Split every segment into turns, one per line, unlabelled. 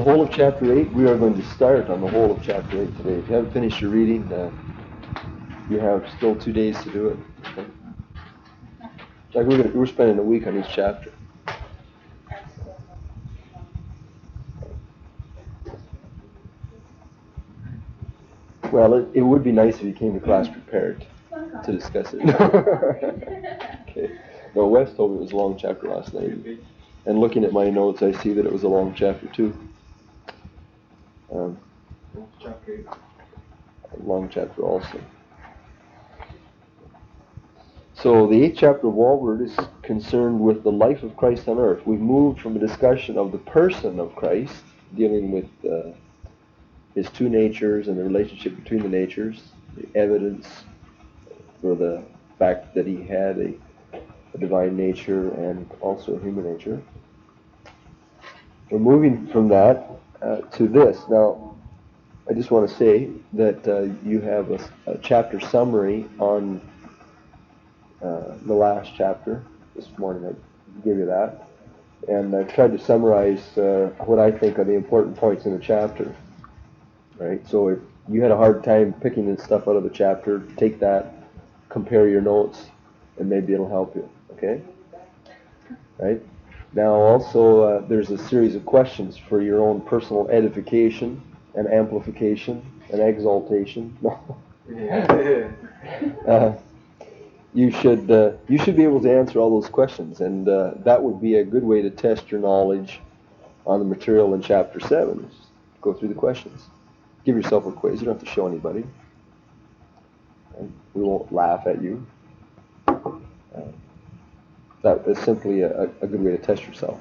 whole of chapter 8, we are going to start on the whole of chapter 8 today. If you haven't finished your reading, you have still 2 days to do it. Okay? Like we're spending a week on each chapter. Well, it would be nice if you came to class prepared to discuss it. Okay. No, Wes told me it was a long chapter last night. And looking at my notes, I see that it was a long chapter too.
Chapter 8.
A long chapter also. So the 8th chapter of Walward is concerned with the life of Christ on earth. We've moved from a discussion of the person of Christ, dealing with his two natures and the relationship between the natures, the evidence for the fact that he had a divine nature and also a human nature. We're moving from that to this. Now, I just want to say that you have a chapter summary on the last chapter. This morning I gave you that. And I've tried to summarize what I think are the important points in the chapter. Right? So if you had a hard time picking this stuff out of the chapter, take that, compare your notes, and maybe it'll help you. Okay? Right? Now also there's a series of questions for your own personal edification and amplification and exaltation. You should be able to answer all those questions, and that would be a good way to test your knowledge on the material in chapter 7. Just go through the questions. Give yourself a quiz. You don't have to show anybody. And we won't laugh at you. That is simply a good way to test yourself.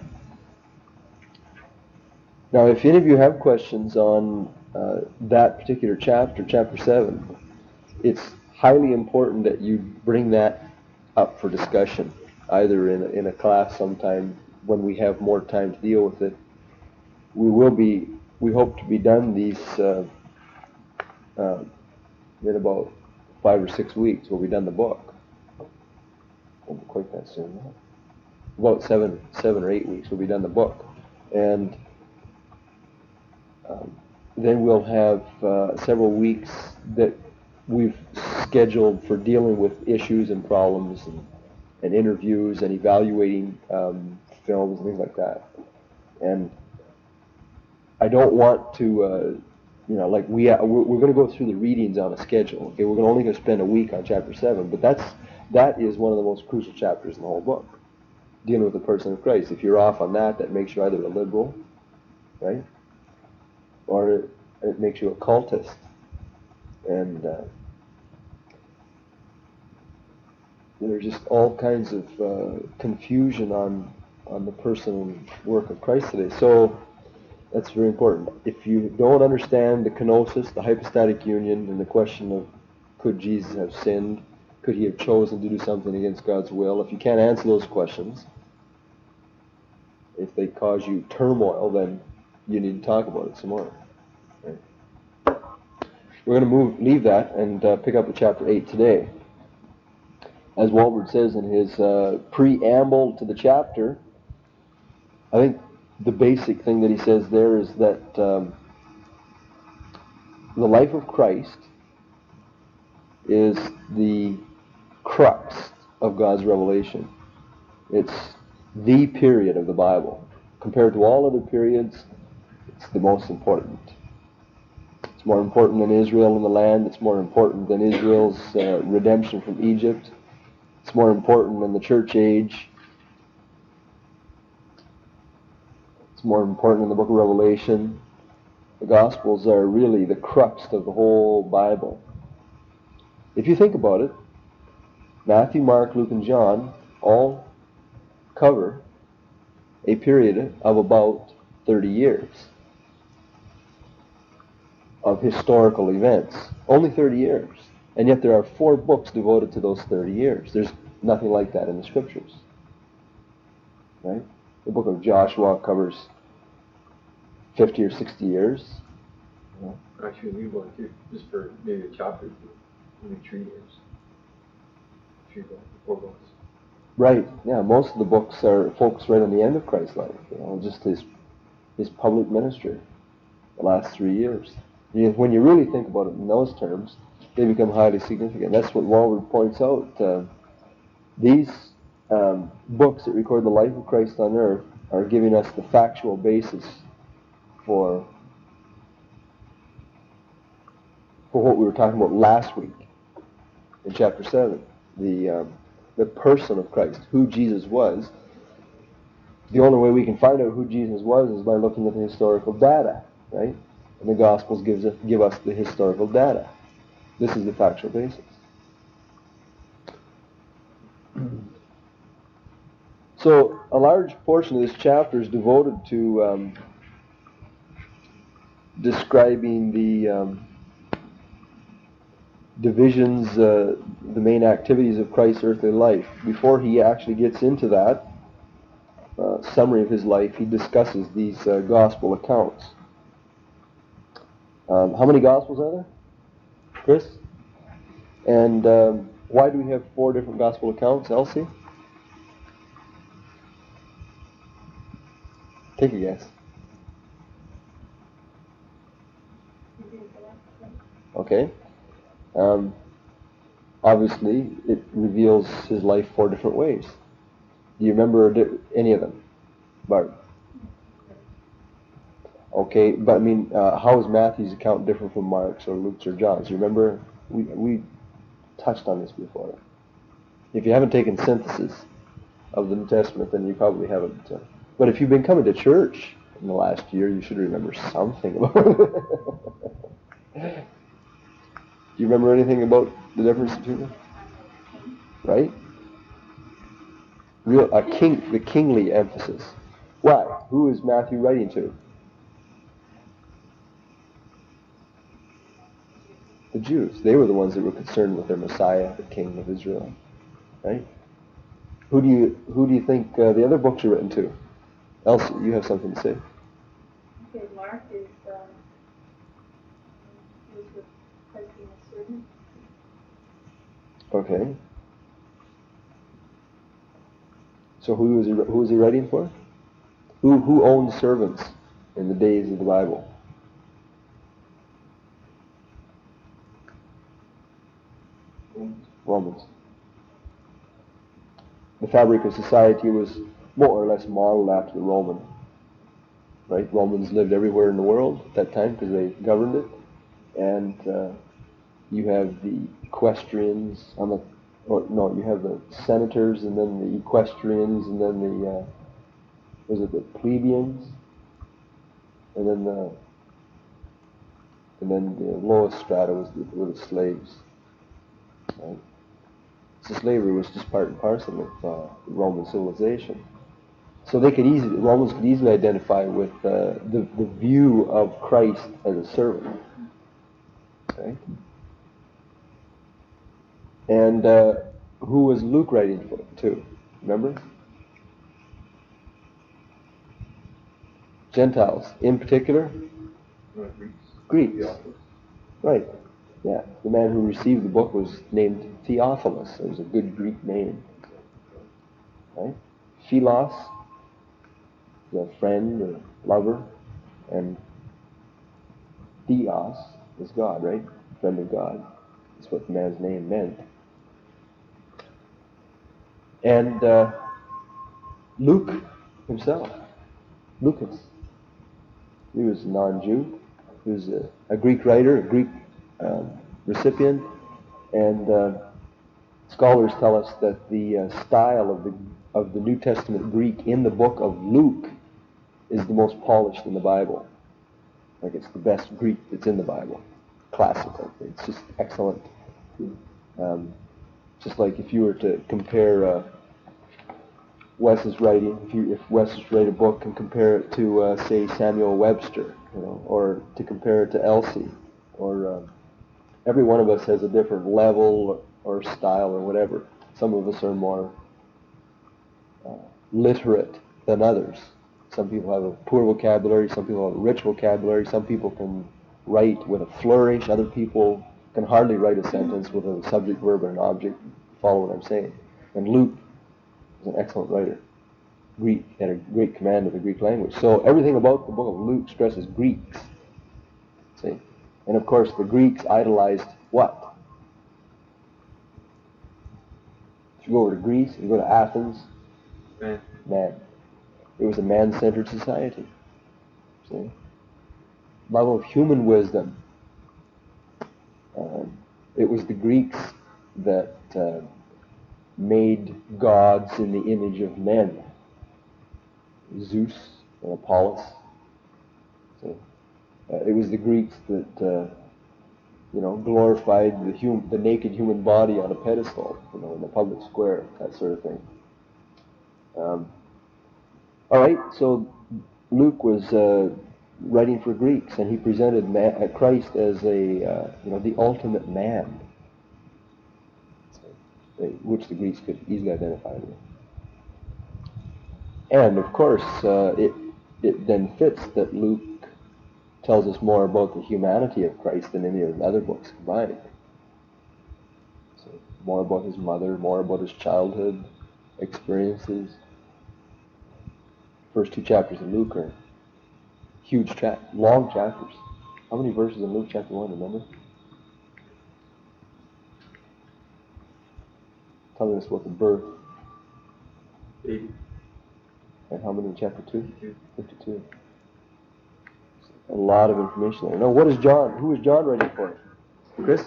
Now, if any of you have questions on that particular chapter, chapter 7, it's highly important that you bring that up for discussion, either in a class sometime when we have more time to deal with it. We hope to be done these in about 5 or 6 weeks. We'll be done the book. Won't be quite that soon. About 7 or 8 weeks we'll be done the book. And then we'll have several weeks that we've scheduled for dealing with issues and problems and interviews and evaluating films and things like that. And I don't want to, we're going to go through the readings on a schedule. Okay, we're only going to spend a week on chapter 7, but that is one of the most crucial chapters in the whole book, dealing with the person of Christ. If you're off on that, that makes you either a liberal, right, or it makes you a cultist. And there's just all kinds of confusion on the person and work of Christ today. So that's very important. If you don't understand the kenosis, the hypostatic union, and the question of could Jesus have sinned, could he have chosen to do something against God's will, if you can't answer those questions, if they cause you turmoil, then you need to talk about it some more. Right? We're going to leave that and pick up with chapter 8 today. As Walward says in his preamble to the chapter, I think the basic thing that he says there is that the life of Christ is the crux of God's revelation. It's the period of the Bible. Compared to all other periods, it's the most important. It's more important than Israel in the land. It's more important than Israel's redemption from Egypt. It's more important than the church age. It's more important than the book of Revelation. The Gospels are really the crux of the whole Bible. If you think about it, Matthew, Mark, Luke, and John all cover a period of about 30 years of historical events. Only 30 years. And yet there are 4 books devoted to those 30 years. There's nothing like that in the Scriptures. Right? The book of Joshua covers 50 or 60 years.
Actually, we want to just for maybe a chapter, maybe 3 years. 4 books.
Right. Yeah. Most of the books are focused right on the end of Christ's life. Just his public ministry. the last 3 years. When you really think about it in those terms, they become highly significant. That's what Walvoord points out. These books that record the life of Christ on earth are giving us the factual basis for what we were talking about last week in chapter 7, the person of Christ, who Jesus was. The only way we can find out who Jesus was is by looking at the historical data, right? And the Gospels give us the historical data. This is the factual basis. So a large portion of this chapter is devoted to describing the divisions, the main activities of Christ's earthly life. Before he actually gets into that summary of his life, he discusses these gospel accounts. How many gospels are there, Chris? And why do we have 4 different gospel accounts, Elsie? Take a guess. Okay. Obviously, it reveals his life 4 different ways. Do you remember any of them, Bart? Okay, but I mean, how is Matthew's account different from Mark's or Luke's or John's? You remember? We touched on this before. If you haven't taken synthesis of the New Testament, then you probably haven't. But if you've been coming to church in the last year, you should remember something about it. Do you remember anything about the difference between them? Right? The kingly emphasis. Why? Who is Matthew writing to? The Jews. They were the ones that were concerned with their Messiah, the King of Israel. Right? Who do you think the other books are written to? Elsie, you have something to say.
Okay, Mark is with Christ being a servant.
Okay. So who is he writing for? Who owned servants in the days of the Bible? Romans. The fabric of society was more or less modeled after the Roman. Right? Romans lived everywhere in the world at that time because they governed it. And you have the equestrians you have the senators, and then the equestrians, and then the plebeians, and then the lowest strata were the slaves. Right? So slavery was just part and parcel of Roman civilization. So Romans could easily identify with the view of Christ as a servant. Okay? And who was Luke writing to? Remember? Gentiles. In particular? Greeks. Right. Yeah. The man who received the book was named Theophilus. It was a good Greek name. Right? Philos, the friend or lover, and Theos is God, right? Friend of God. That's what the man's name meant. And Luke himself, Lucas, he was a non-Jew. He was a Greek writer, a Greek recipient, and scholars tell us that the style of the New Testament Greek in the book of Luke is the most polished in the Bible. Like it's the best Greek that's in the Bible. Classical. It's just excellent. Just like if you were to compare Wes's writing, if Wes was to write a book and compare it to, say, Samuel Webster, or to compare it to Elsie, or every one of us has a different level or style or whatever. Some of us are more literate than others. Some people have a poor vocabulary, some people have a rich vocabulary, some people can write with a flourish, other people can hardly write a sentence with a subject, verb, and an object. Follow what I'm saying. And Luke was an excellent writer. Greek, had a great command of the Greek language. So everything about the book of Luke stresses Greeks. See? And of course, the Greeks idolized what? If you go over to Greece, you go to Athens, man. It was a man-centered society. See? Love of human wisdom. It was the Greeks that made gods in the image of men. Zeus and Apollos. See? It was the Greeks that glorified the naked human body on a pedestal, in the public square, that sort of thing. All right, so Luke was writing for Greeks, and he presented Christ as the ultimate man, which the Greeks could easily identify with. And of course, it then fits that Luke tells us more about the humanity of Christ than any of the other books combined. So more about his mother, more about his childhood experiences. First 2 chapters of Luke are huge, long chapters. How many verses in Luke chapter 1, remember? Telling us about the birth.
80.
And how many in chapter 2?
52.
52. A lot of information there. Now, who is John writing for? Chris?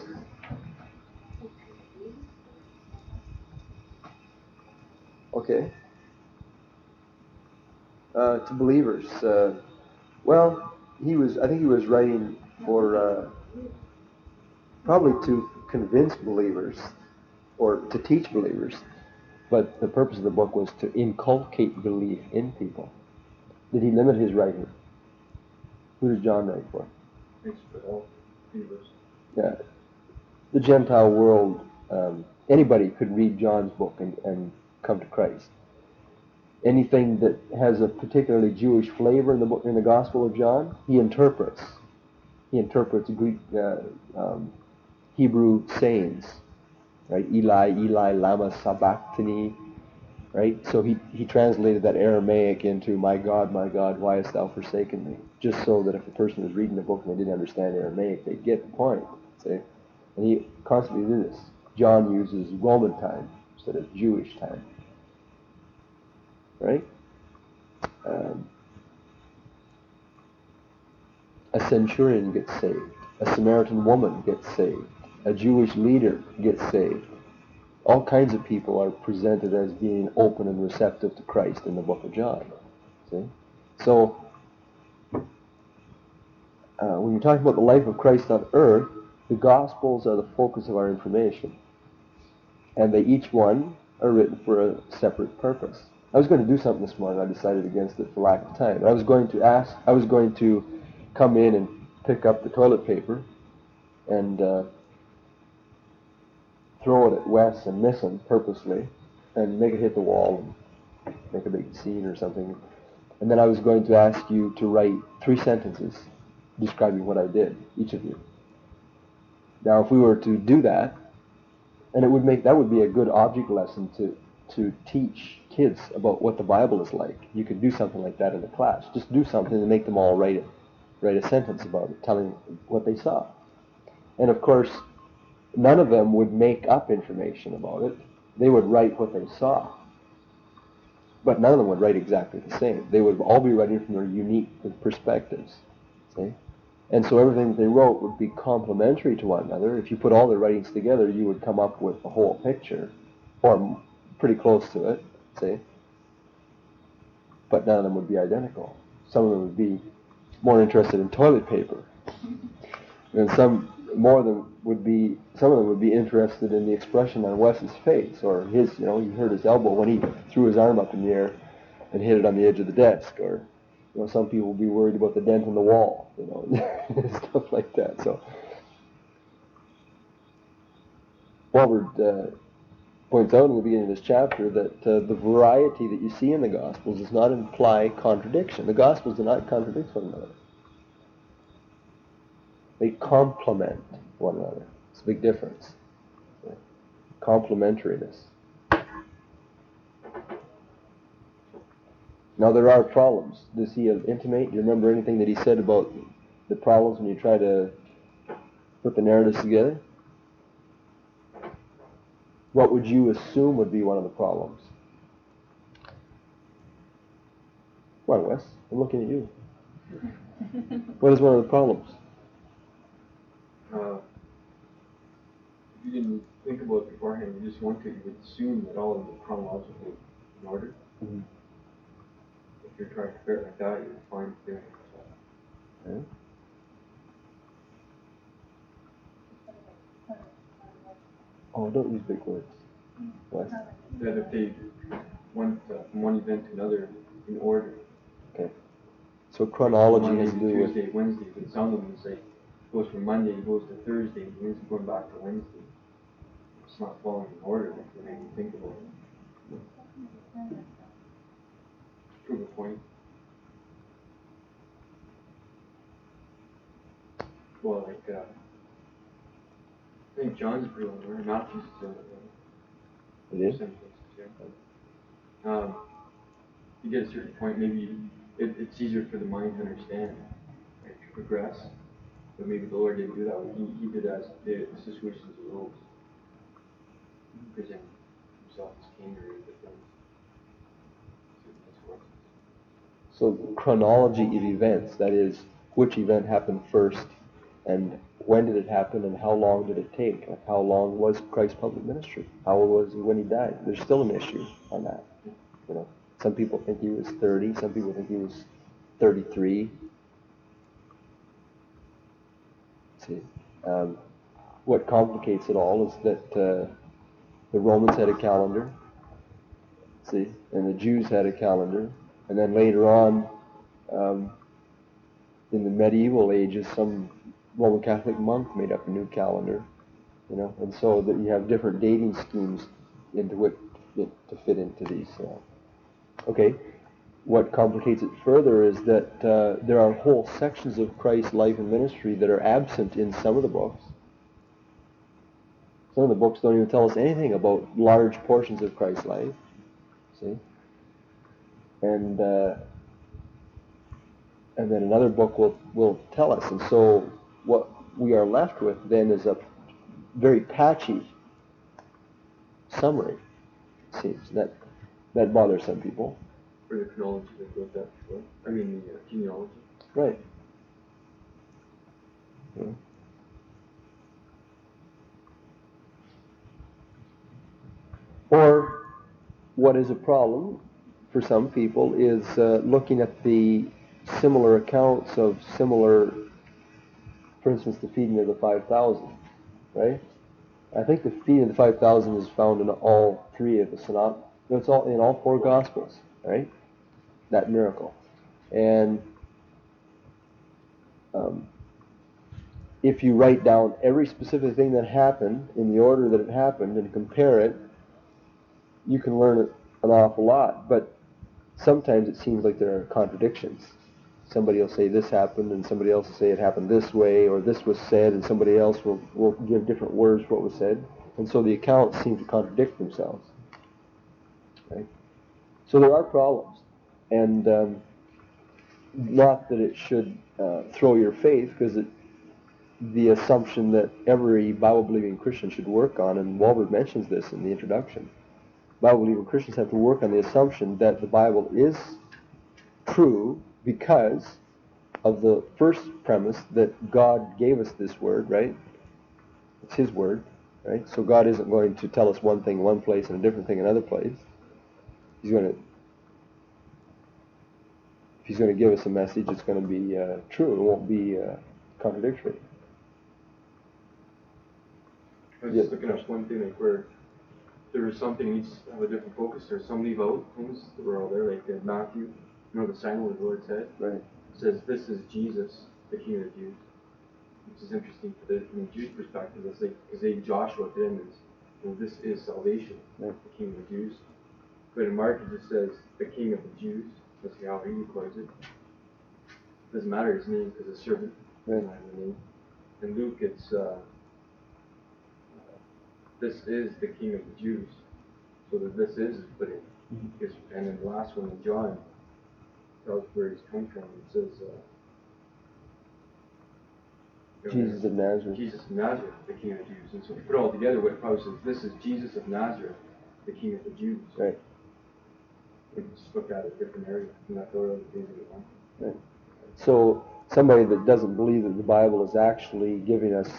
Okay. To believers. I think he was writing for, probably to convince believers, or to teach believers, but the purpose of the book was to inculcate belief in people. Did he limit his writing? Who does John write for?
Thanks for all believers.
Yeah. The Gentile world, anybody could read John's book and come to Christ. Anything that has a particularly Jewish flavor in the Gospel of John, he interprets. He interprets Greek, Hebrew sayings, right? Eli, Eli, lama sabachthani, right? So he translated that Aramaic into my God, why hast thou forsaken me? Just so that if a person was reading the book and they didn't understand Aramaic, they'd get the point. See? And he constantly did this. John uses Roman time instead of Jewish time. Right? A centurion gets saved. A Samaritan woman gets saved. A Jewish leader gets saved. All kinds of people are presented as being open and receptive to Christ in the book of John. See? So, when you're talking about the life of Christ on earth, the Gospels are the focus of our information. And they each one are written for a separate purpose. I was going to do something this morning. I decided against it for lack of time. I was going to come in and pick up the toilet paper and throw it at Wes and miss him purposely and make it hit the wall and make a big scene or something. And then I was going to ask you to write 3 sentences describing what I did, each of you. Now, if we were to do that, and that would be a good object lesson to teach kids about what the Bible is like. You could do something like that in the class. Just do something and make them all write a sentence about it, telling what they saw. And of course, none of them would make up information about it. They would write what they saw. But none of them would write exactly the same. They would all be writing from their unique perspectives. See? And so everything that they wrote would be complementary to one another. If you put all their writings together, you would come up with the whole picture, or pretty close to it, see? But none of them would be identical. Some of them would be more interested in toilet paper. And some of them would be interested in the expression on Wes's face, or his, he hurt his elbow when he threw his arm up in the air and hit it on the edge of the desk, or some people would be worried about the dent in the wall, stuff like that. So Walford points out in the beginning of this chapter that the variety that you see in the Gospels does not imply contradiction. The Gospels do not contradict one another. They complement one another. It's a big difference. Complementariness. Now there are problems. Does he intimate? Do you remember anything that he said about the problems when you try to put the narratives together? What would you assume would be one of the problems? Come on, Wes. I'm looking at you. What is one of the problems?
If you didn't think about it beforehand, you just want to, you would assume that all of it chronologically in order.
Mm-hmm.
If you're trying to compare it like that, you would find doing it.
Okay. Oh, don't use big words. What?
That if they went from one event to another in order.
Okay. So chronology
Monday
has to
to
do with...
Tuesday, Wednesday, but some of them say goes from Monday, goes to Thursday, and then going back to Wednesday. It's not following in order, like they make you think about it. Prove a point. Well, like, I think John's pretty well aware. Matthew's still
It is?
You get a certain point, maybe it's easier for the mind to understand, right, to progress. But maybe the Lord didn't do that. He did as the situations arose. Presenting himself as king or the things.
So chronology of events, that is, which event happened first, and when did it happen, and how long did it take? Like, how long was Christ's public ministry? How old was he when he died? There's still an issue on that. You know, some people think he was 30. Some people think he was 33. See, what complicates it all is that the Romans had a calendar. See, and the Jews had a calendar, and then later on, in the medieval ages, some Roman Catholic monk made up a new calendar, you know, and so that you have different dating schemes into which to fit into these. Okay, what complicates it further is that there are whole sections of Christ's life and ministry that are absent in some of the books. Some of the books don't even tell us anything about large portions of Christ's life. See, and then another book will tell us. And so what we are left with then is a very patchy summary, it seems. That bothers some people.
For the chronology that goes that before. I mean the genealogy.
Right. Yeah. Or what is a problem for some people is looking at the similar accounts of similar, for instance, the feeding of the 5,000, right? I think the feeding of the 5,000 is found in all three of the synoptic. It's all in all four Gospels, right? That miracle, and if you write down every specific thing that happened in the order that it happened and compare it, you can learn an awful lot. But sometimes it seems like there are contradictions. Somebody will say this happened, and somebody else will say it happened this way, or this was said, and somebody else will give different words for what was said. And so the accounts seem to contradict themselves. Right? So there are problems. And not that it should throw your faith, because the assumption that every Bible-believing Christian should work on, and Walbert mentions this in the introduction, Bible-believing Christians have to work on the assumption that the Bible is true because of the first premise that God gave us this word, right? It's His word, right? So God isn't going to tell us one thing in one place and a different thing in another place. If He's going to give us a message, it's going to be true. It won't be contradictory.
I was just looking at one thing, like where there was something needs to have a different focus. There's some leave out things that were all there, like Matthew, you know, the sign where the Lord said,
Right.
It says, "This is Jesus, the King of the Jews," which is interesting from the Jews' perspective. It's like because Joshua to them is, you know, this is salvation,
Right.
the King of the Jews. But in Mark it just says the King of the Jews. That's how he records it. Doesn't matter his name because a servant doesn't have a name. In Luke it's this is the King of the Jews. So that this is put in. And then the last one in John tells where he's come from. It says
Jesus of Nazareth.
Jesus of Nazareth, the King of the Jews. And so if you put it all together, what it probably says, this is Jesus of Nazareth, the King of the Jews.
Right.
We can just look at a different area, not go to the basic one.
Right. So somebody that doesn't believe that the Bible is actually giving us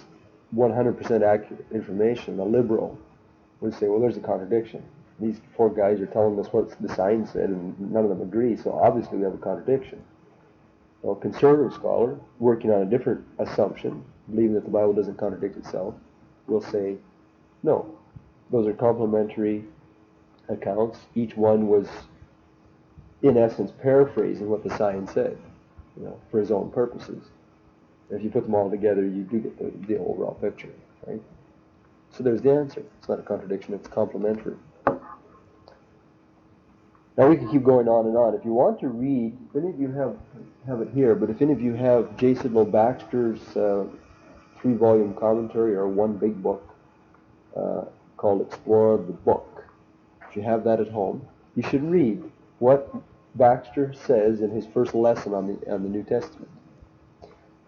100% accurate information, a liberal, would say, well, there's a contradiction. These four guys are telling us what the sign said, and none of them agree, so obviously we have a contradiction. Well, a conservative scholar, working on a different assumption, believing that the Bible doesn't contradict itself, will say, no, those are complementary accounts. Each one was, in essence, paraphrasing what the sign said, for his own purposes. And if you put them all together, you do get the overall picture, right? So there's the answer. It's not a contradiction, it's complementary. Now we can keep going on and on. If you want to read, if any of you have it here, but if any of you have J. Sidlow Baxter's 3-volume commentary or one big book called Explore the Book, if you have that at home, you should read what Baxter says in his first lesson on the New Testament,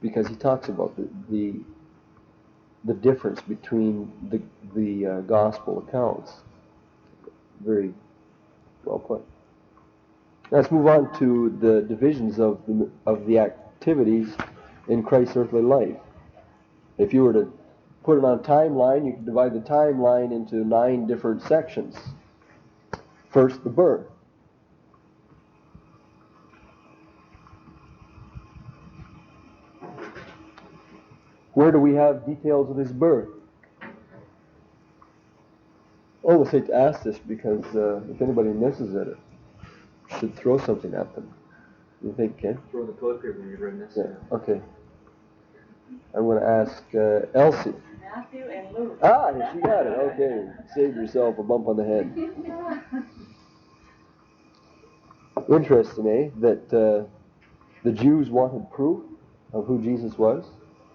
because he talks about the difference between the gospel accounts. Very well put. Let's move on to the divisions of the activities in Christ's earthly life. If you were to put it on a timeline, you could divide the timeline into 9 different sections. First, the birth. Where do we have details of his birth? I always hate to ask this because if anybody misses it, should throw something at them. You think, Ken?
Throw the toilet paper when you're writing this.
Yeah. Okay. I'm going to ask Elsie.
Matthew and Luke.
Ah, she got it. Okay. Save yourself a bump on the head. Interesting, eh? That the Jews wanted proof of who Jesus was.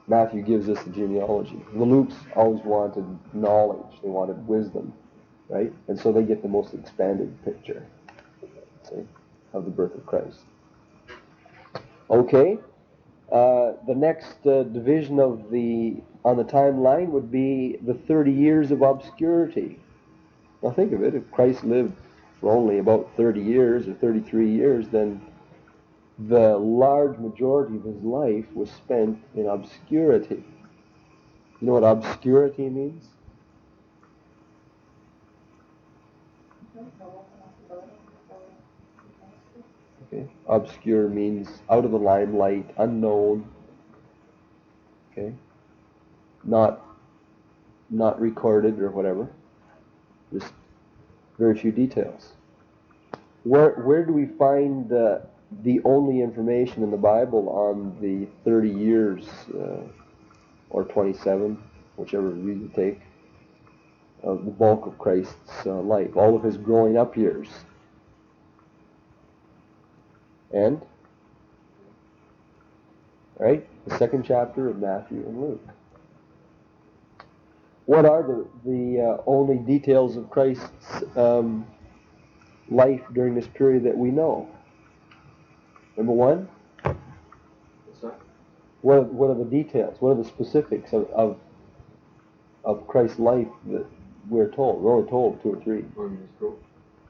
Matthew gives us the genealogy. The Lukes always wanted knowledge. They wanted wisdom, right? And so they get the most expanded picture, see, of the birth of Christ. Okay. The next division on the timeline would be the 30 years of obscurity. Now think of it. If Christ lived for only about 30 years or 33 years, then the large majority of his life was spent in obscurity. You know what obscurity means? Okay. Obscure means out of the limelight, unknown. Okay. Not recorded or whatever. Just very few details. Where do we find the only information in the Bible on the 30 years or 27, whichever view you take, of the bulk of Christ's life, all of his growing up years? And, right, the 2nd chapter of Matthew and Luke. What are the only details of Christ's life during this period that we know? Number 1, what are the details? What are the specifics of Christ's life that we're told? We're only told 2 or 3.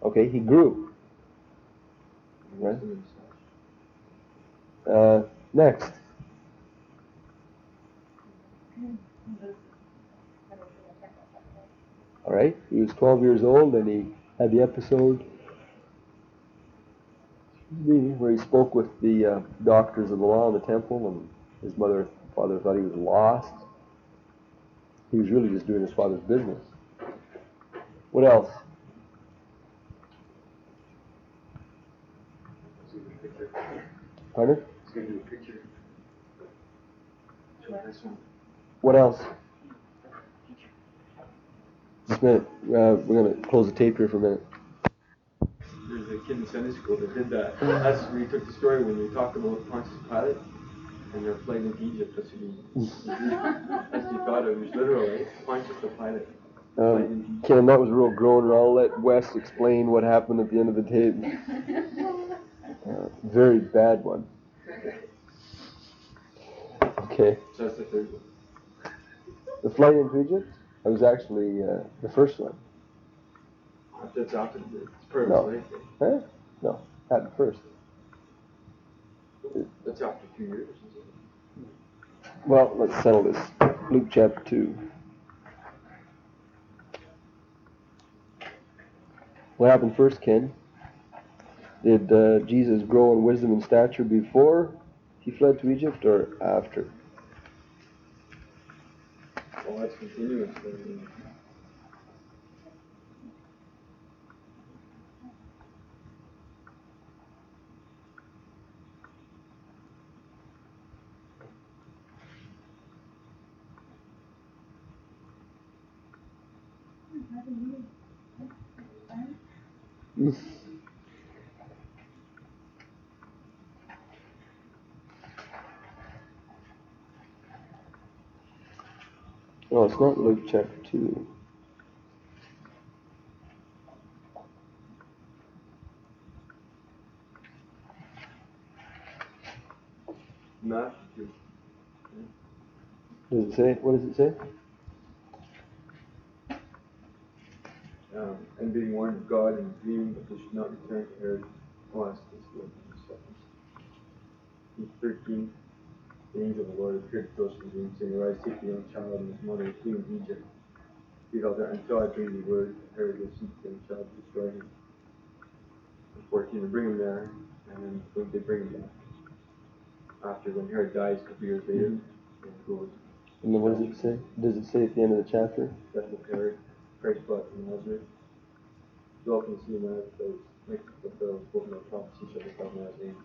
Okay, he grew. Right? Next. All right, he was 12 years old and he had the episode where he spoke with the doctors of the law in the temple, and his father thought he was lost. He was really just doing his father's business. What else? Pardon?
It's going to do a picture. Show this one.
What else? Just a minute. We're going to close the tape here for a minute.
There's a kid in Sunday school that did that. That's where you took the story when you talked about Pontius Pilate and their flight into Egypt. That's what you thought it was literal, right? Pontius the Pilate.
Ken, that was a real groaner. I'll let Wes explain what happened at the end of the tape. Very bad one. Okay.
So that's the third one.
The flight into Egypt? That was actually the first one.
That's after it's part
No.
of his life.
Huh? No, happened first.
That's after 2 years.
Well, let's settle this. Luke chapter 2. What happened first, Ken? Did Jesus grow in wisdom and stature before he fled to Egypt or after?
Well, that's continuous.
No, it's not Luke chapter 2.
Matthew 2.
Does it say? What does it say?
And being warned of God in a dream that they should not return to Herod. Oh, that's good. 13. The angel of the Lord appeared to Joseph in a dream, saying, Arise, take the young child and his mother and flee into Egypt. Be thou there until I bring thee word. Herod will seek the young child to destroy him. And 14. To bring him there, and then when they bring him back. After when Herod dies, a couple years later, and goes.
And then what does it say? Does it say at the end of the chapter?
Death of Herod, Christ brought from Nazareth. You all can see in that those like the spoken of prophecy shall be called Nazarene.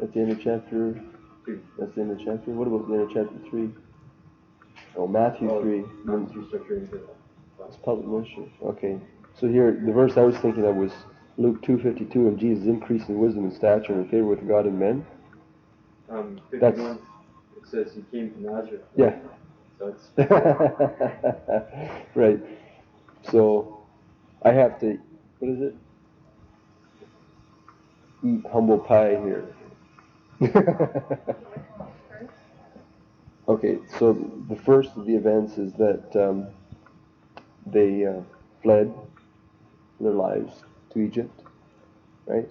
At the end of chapter
2.
That's the end of chapter. What about the end of chapter 3? Oh, Matthew 3.
Matthew structure into that.
It's public ministry. Okay. So here, the verse I was thinking of was Luke 2:52, and Jesus increased in wisdom and stature and in favor with God and men.
51. It says he came to Nazareth.
Yeah.
So it's
right. So I have to, what is it? Eat humble pie here. Okay, so the first of the events is that they fled for their lives to Egypt, right?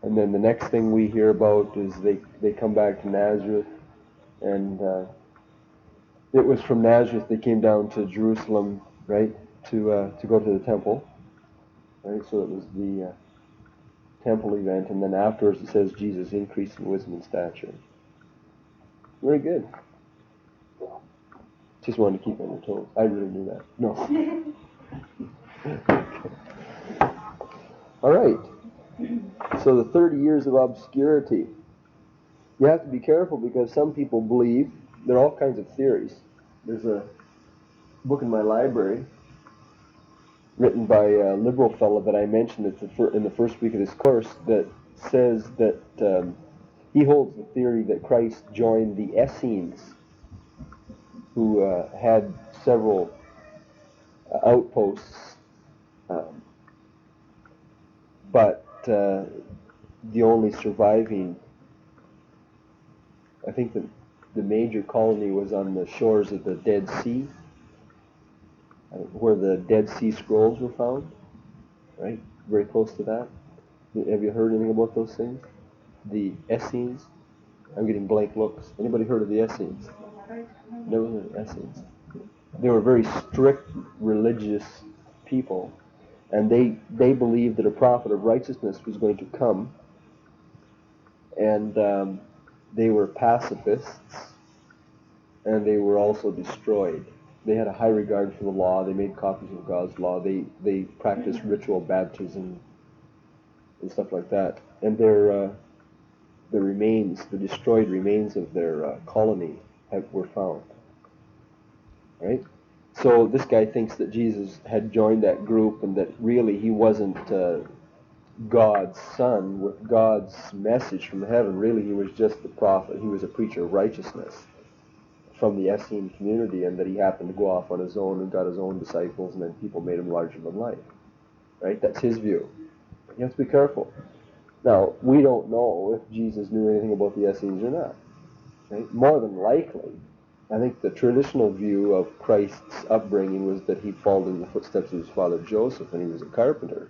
And then the next thing we hear about is they come back to Nazareth, and it was from Nazareth they came down to Jerusalem, right, to go to the temple, right? So it was the temple event, and then afterwards it says Jesus increased in wisdom and stature. Very good. Just wanted to keep on your toes. I really knew that. No. All right. So the 30 years of obscurity. You have to be careful because some people believe, there are all kinds of theories. There's a book in my library written by a liberal fellow that I mentioned in the first week of this course that says that he holds the theory that Christ joined the Essenes, who had several outposts, but the only surviving, I think the major colony was on the shores of the Dead Sea, where the Dead Sea Scrolls were found, right? Very close to that. Have you heard anything about those things? The Essenes? I'm getting blank looks. Anybody heard of the Essenes? Never heard of Essenes. They were very strict religious people, and they believed that a prophet of righteousness was going to come, and they were pacifists, and they were also destroyed. They had a high regard for the law. They made copies of God's law. They practiced ritual baptism and stuff like that. And the remains, the destroyed remains of their colony were found. Right? So this guy thinks that Jesus had joined that group and that really he wasn't God's son with God's message from heaven. Really he was just the prophet. He was a preacher of righteousness from the Essene community, and that he happened to go off on his own and got his own disciples, and then people made him larger than life. Right? That's his view. You have to be careful. Now, we don't know if Jesus knew anything about the Essenes or not. Right? More than likely, I think the traditional view of Christ's upbringing was that he followed in the footsteps of his father Joseph, and he was a carpenter.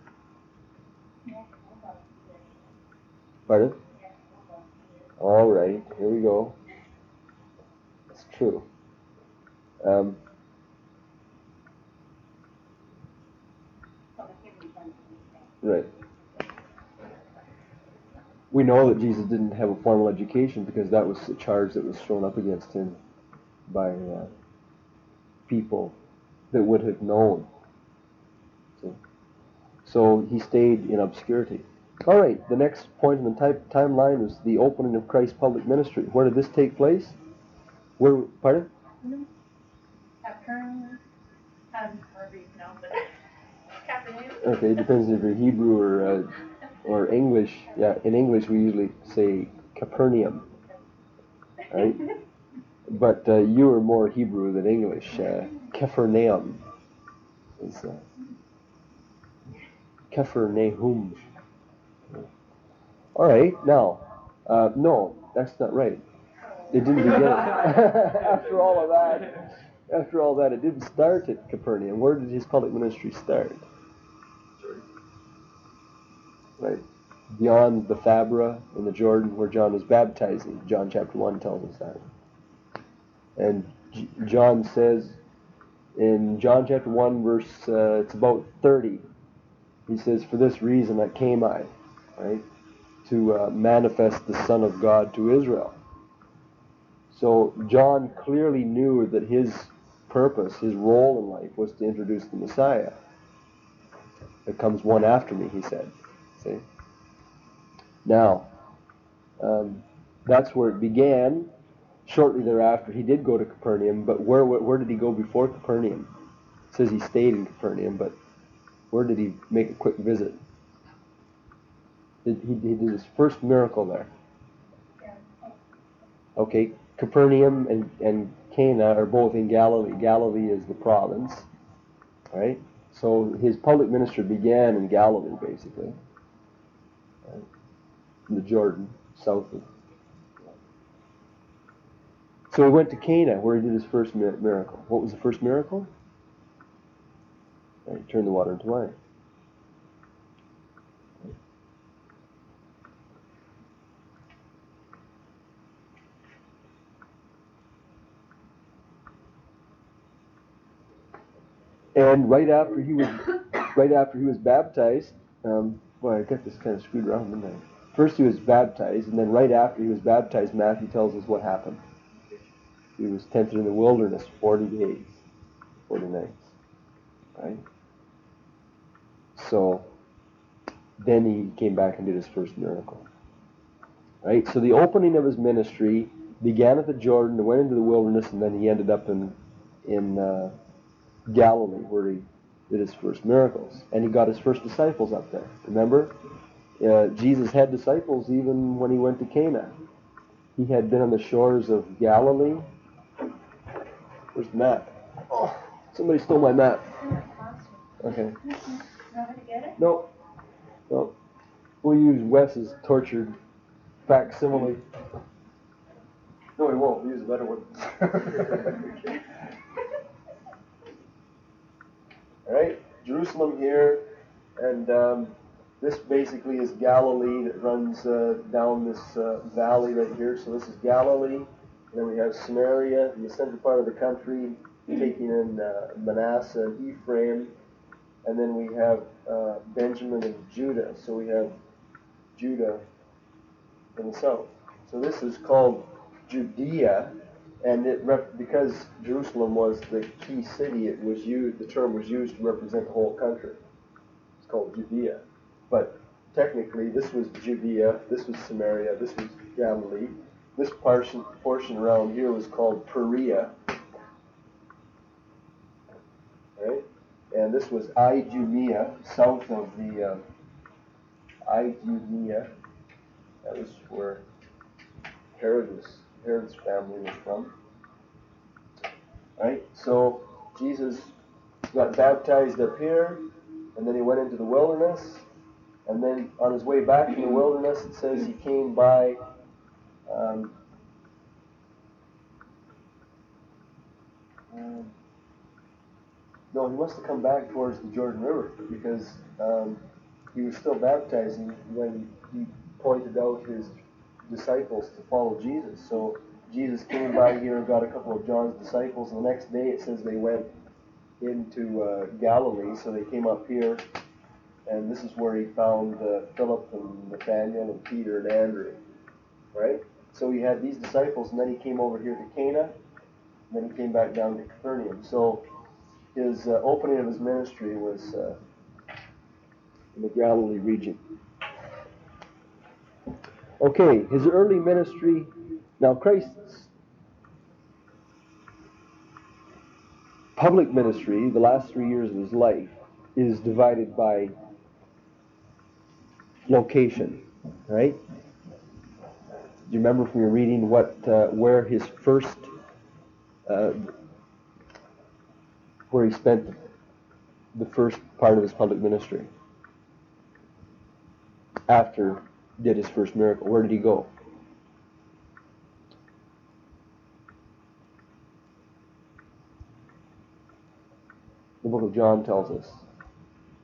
Pardon? All right, here we go. That's true. Right. We know that Jesus didn't have a formal education because that was a charge that was thrown up against him by people that would have known. So he stayed in obscurity. All right, the next point in the timeline is the opening of Christ's public ministry. Where did this take place? Where? Pardon?
Capernaum. However you pronounce it. Capernaum.
Okay, it depends if you're Hebrew or English. Yeah, in English we usually say Capernaum, right? But you are more Hebrew than English. Capernaum is Capernaum. All right, now, no, that's not right. It didn't begin. After all that, it didn't start at Capernaum. Where did his public ministry start? Right, beyond the Fabra in the Jordan, where John was baptizing. John chapter 1 tells us that. And John says in John chapter 1 verse, it's about 30, he says, "For this reason I came I," right, to manifest the Son of God to Israel. So John clearly knew that his purpose, his role in life, was to introduce the Messiah. "There comes one after me," he said. See? Now, that's where it began. Shortly thereafter, he did go to Capernaum, but where did he go before Capernaum? It says he stayed in Capernaum, but where did he make a quick visit? He did his first miracle there. Okay, Capernaum and Cana are both in Galilee. Galilee is the province, right? So his public ministry began in Galilee, basically, right? In the Jordan, south of. So he went to Cana, where he did his first miracle. What was the first miracle? Right, he turned the water into wine. And right after he was baptized, boy, I got this kind of screwed around, didn't I? First he was baptized, and then right after he was baptized, Matthew tells us what happened. He was tempted in the wilderness 40 days, 40 nights, right? So then he came back and did his first miracle, right? So the opening of his ministry began at the Jordan, went into the wilderness, and then he ended up in Galilee, where he did his first miracles. And he got his first disciples up there. Remember? Jesus had disciples even when he went to Cana. He had been on the shores of Galilee. Where's the map? Oh, somebody stole my map. Okay. No. We'll use Wes's tortured facsimile. No, we won't. We'll use a better one. All right, Jerusalem here, and this basically is Galilee that runs down this valley right here. So this is Galilee, and then we have Samaria in the center part of the country, taking in Manasseh and Ephraim, and then we have Benjamin and Judah. So we have Judah in the south. So this is called Judea. And because Jerusalem was the key city, the term was used to represent the whole country. It's called Judea. But technically, this was Judea, this was Samaria, this was Galilee. This portion around here was called Perea. Right? And this was Idumea, south of the Idumea. That was where Herod's family was from. Right? So Jesus got baptized up here, and then he went into the wilderness, and then on his way back from the wilderness, it says he came by No, he must have come back towards the Jordan River because he was still baptizing when he pointed out his disciples to follow Jesus. So Jesus came by here and got a couple of John's disciples, and the next day it says they went into Galilee, so they came up here, and this is where he found Philip and Nathaniel and Peter and Andrew, right? So he had these disciples, and then he came over here to Cana, and then he came back down to Capernaum. So his opening of his ministry was in the Galilee region. Okay, his early ministry. Now Christ's public ministry, the last 3 years of his life, is divided by location, right? Do you remember from your reading where his first, where he spent the first part of his public ministry? After he did his first miracle, where did he go? The book of John tells us.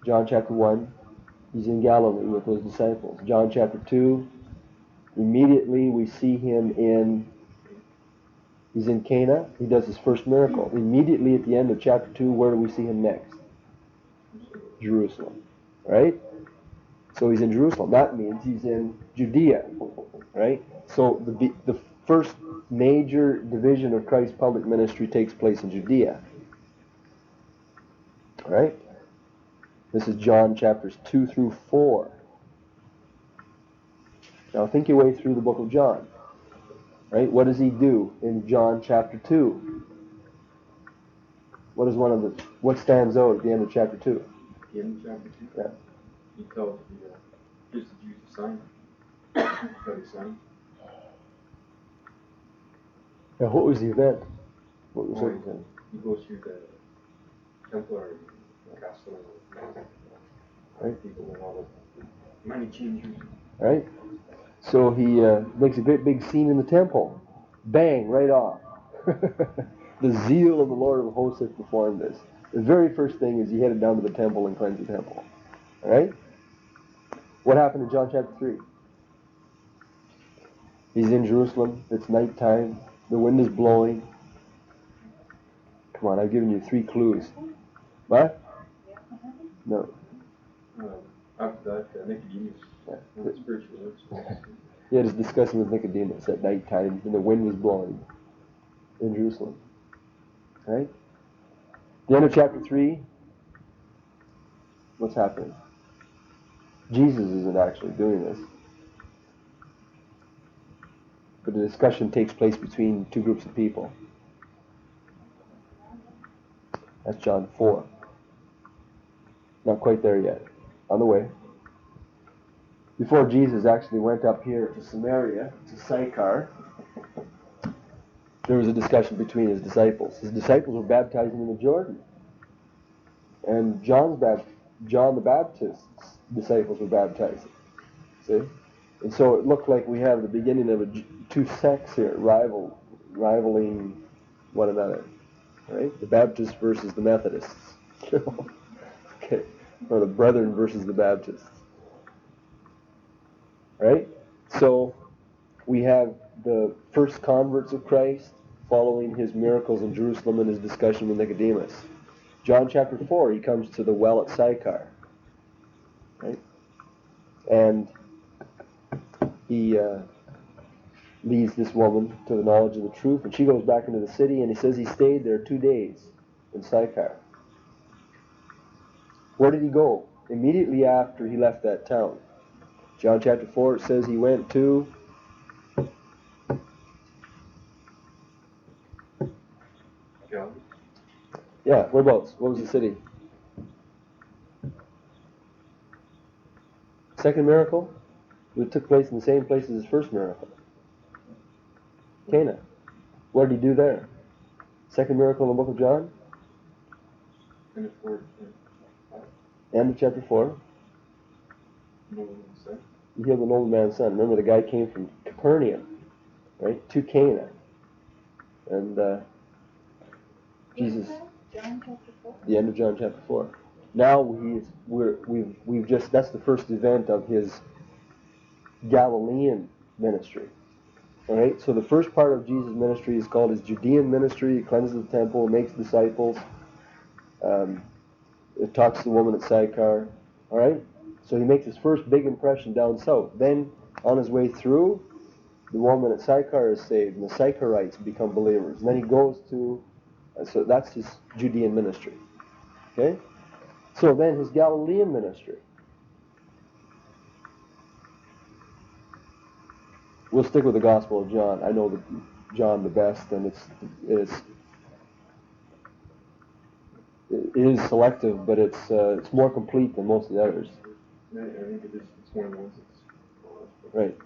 John chapter 1, he's in Galilee with those disciples. John chapter 2, immediately we see him he's in Cana, he does his first miracle. Immediately at the end of chapter 2, where do we see him next? Jerusalem, right? So he's in Jerusalem. That means he's in Judea, right? So the first major division of Christ's public ministry takes place in Judea, right? This is John chapters 2 through 4. Now think your way through the book of John, right? What does he do in John chapter 2? What stands out at the end of chapter 2?
The end of chapter 2?
Yeah.
He tells gives the Jews a sign. Got a sign.
Now what was the event? What was the event?
He goes through the Templar castle,
Right.
people and all the money changers.
Right? So he makes a great big scene in the temple. Bang, right off. The zeal of the Lord of hosts has performed this. The very first thing is he headed down to the temple and cleansed the temple. All right? What happened in John chapter 3? He's in Jerusalem. It's nighttime. The wind is blowing. Come on, I've given you 3 clues. What? No.
After that, Nicodemus, spiritual words.
He had his discussion with Nicodemus at nighttime, and the wind was blowing in Jerusalem. Right? The end of chapter 3, what's happening? Jesus isn't actually doing this. But the discussion takes place between 2 groups of people. That's John 4. Not quite there yet. On the way. Before Jesus actually went up here to Samaria, to Sychar, there was a discussion between his disciples. His disciples were baptizing in the Jordan. And John the Baptist's disciples were baptizing. See? And so it looked like we have the beginning of 2 sects here, rivaling one another. Right? The Baptists versus the Methodists. Okay. Or the Brethren versus the Baptists. Right? So we have the first converts of Christ following his miracles in Jerusalem and his discussion with Nicodemus. John chapter 4, he comes to the well at Sychar. Right? And he leads this woman to the knowledge of the truth, and she goes back into the city, and he says he stayed there 2 days in Sychar. Where did he go? Immediately after he left that town. John chapter 4, it says he went to
Galilee.
Yeah, whereabouts? What was the city? Second miracle? It took place in the same place as his first miracle. Cana. What did he do there? Second miracle in the book of John?
And the fourth,
End of chapter 4. He healed an old man's son. Remember, the guy came from Capernaum, right, to Cana. And Jesus,
John chapter 4.
the end of John chapter 4. Now we've just, that's the first event of his Galilean ministry. All right, so the first part of Jesus' ministry is called his Judean ministry. He cleanses the temple, makes disciples. It talks to the woman at Sychar. All right, so he makes his first big impression down south. Then on his way through, the woman at Sychar is saved, and the Sycharites become believers. And then he goes to, so that's his Judean ministry. Okay, so then his Galilean ministry. We'll stick with the Gospel of John. I know John the best, and it is selective, but it's more complete than most of the others.
I think it's one of the ones that's
Right.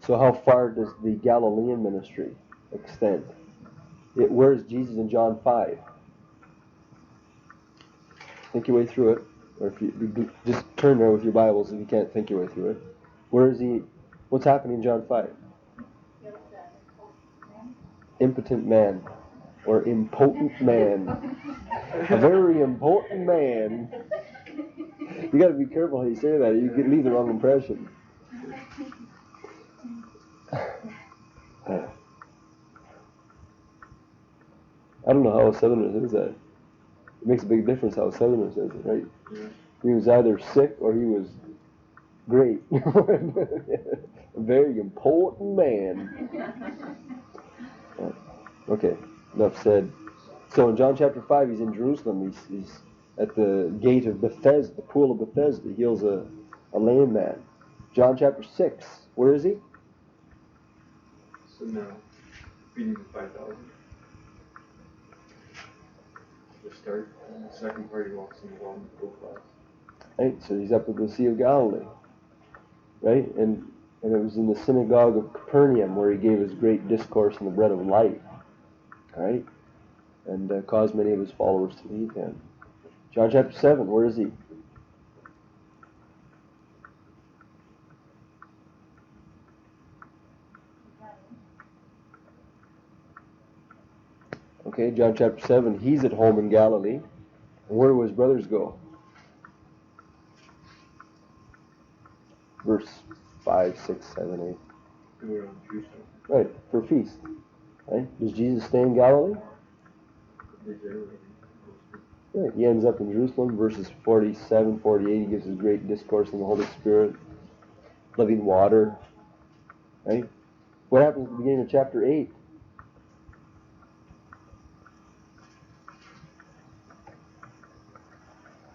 So how far does the Galilean ministry extend? Where's Jesus in John 5? Think your way through it, or if you just turn there with your Bibles if you can't think your way through it. Where is he? What's happening in John 5? Impotent man, or impotent man. A very important man. You got to be careful how you say that. You could leave the wrong impression. I don't know how a Southerner says that. It makes a big difference how a Southerner says it, right?
Yeah.
He was either sick or he was great. A very important man. Okay, enough said. So in John chapter 5, he's in Jerusalem. He's at the gate of Bethesda, the pool of Bethesda. He heals a lame man. John chapter 6, where is he?
So now, feeding the 5,000. The start, and the second part he walks in the wall and Goulais.
Right, so he's up at the Sea of Galilee. Right, and it was in the synagogue of Capernaum where he gave his great discourse on the bread of life. Right, and caused many of his followers to leave him. John chapter 7, where is he? Okay, John chapter 7, he's at home in Galilee. And where do his brothers go? Verse 5, 6, 7, 8.
Go around Jerusalem.
Right, for a feast. Right? Does Jesus stay in Galilee? Right. He ends up in Jerusalem, verses 47, 48. He gives his great discourse on the Holy Spirit, living water. Right? What happens at the beginning of chapter 8?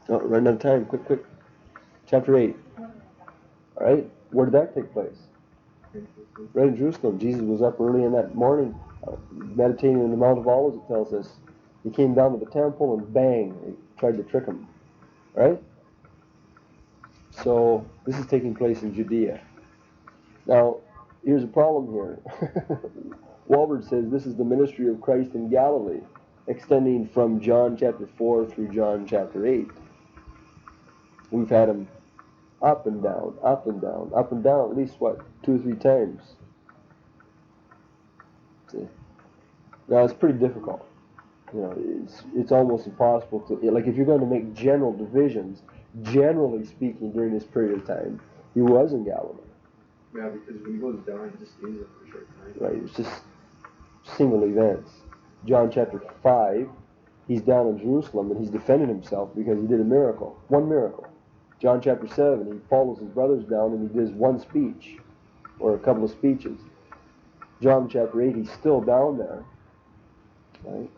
Oh, running out of time. Quick. Chapter 8. All right. Where did that take place? Right in Jerusalem. Jesus was up early in that morning, meditating on the Mount of Olives, it tells us. He came down to the temple and bang, they tried to trick him. Right? So, this is taking place in Judea. Now, here's a problem here. Walbert says this is the ministry of Christ in Galilee, extending from John chapter 4 through John chapter 8. We've had him up and down, up and down, up and down at least, 2 or 3 times. See? Now, it's pretty difficult. You know, it's almost impossible to, like, if you're going to make general divisions, generally speaking, during this period of time, he was in Galilee.
Yeah, because when he goes down, he just stays there for a short time.
Right, it's just single events. John chapter 5, he's down in Jerusalem and he's defending himself because he did a miracle. One miracle. John chapter 7, he follows his brothers down and he does one speech, or a couple of speeches. John chapter 8, he's still down there. Right?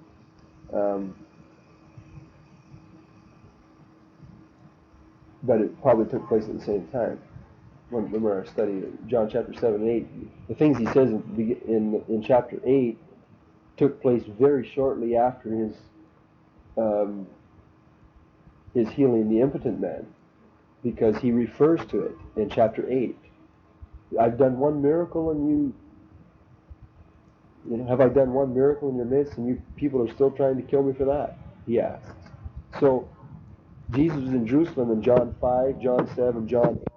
But it probably took place at the same time. Remember our study, John chapter 7 and 8, the things he says in chapter 8 took place very shortly after his healing the impotent man, because he refers to it in chapter 8. I've done one miracle and you know, have I done one miracle in your midst and you people are still trying to kill me for that? He asks. So Jesus was in Jerusalem in John 5, John 7, John 8.